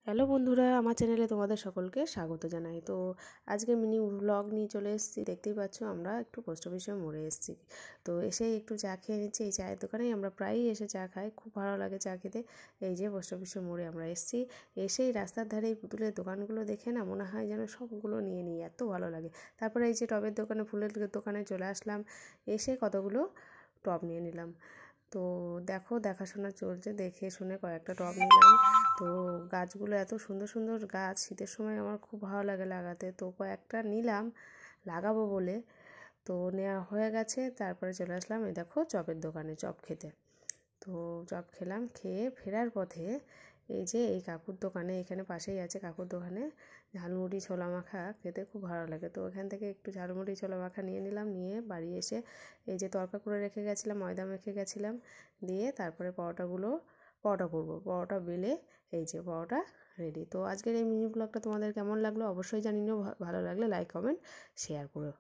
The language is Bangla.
হ্যালো বন্ধুরা, আমার চ্যানেলে তোমাদের সকলকে স্বাগত জানাই। তো আজকে মিনি ব্লগ নিয়ে চলে এসেছি। দেখতেই পাচ্ছ আমরা একটু পোস্ট অফিসের মোড়ে এসেছি। তো এসেই একটু চা খেয়ে নিচ্ছি। এই চায়ের দোকানেই আমরা প্রায়ই এসে চা খাই, খুব ভালো লাগে চা খেতে। এই যে পোস্ট অফিসের মোড়ে আমরা এসেছি, এসেই রাস্তার ধারে এই পুতুলের দোকানগুলো দেখে না মনে হয় যেন সবগুলো নিয়ে নিই, এত ভালো লাগে। তারপরে এই যে টবের দোকানে, ফুলের দোকানে চলে আসলাম, এসে কতগুলো টব নিয়ে নিলাম। তো দেখো, দেখাশোনা চলছে, দেখে শুনে কয়েকটা টব নিলাম। তো গাছগুলো এত সুন্দর সুন্দর গাছ, শীতের সময় আমার খুব ভালো লাগে লাগাতে। তো কয়েকটা নিলাম লাগাবো বলে, তো নেওয়া হয়ে গেছে। তারপরে চলে আসলাম এই দেখো চপের দোকানে চপ খেতে। তো চপ খেলাম, খেয়ে ফেরার পথে এই যে এই কাকুর দোকানে, এখানে পাশেই আছে কাকুর দোকানে ঝালমুড়ি ছোলা মাখা খেতে খুব ভালো লাগে। তো এখান থেকে একটু ঝালমুড়ি ছোলা মাখা নিয়ে নিলাম, নিয়ে বাড়ি এসে এই যে তড়কা করে রেখে গেছিলাম, ময়দা মেখে গেছিলাম, দিয়ে তারপরে পরোটা করবো। পরোটা বেলে এই যে পরোটা রেডি। তো আজকের এই মিনি ব্লগটা তোমাদের কেমন লাগলো অবশ্যই জানিও। ভালো লাগলে লাইক কমেন্ট শেয়ার করো।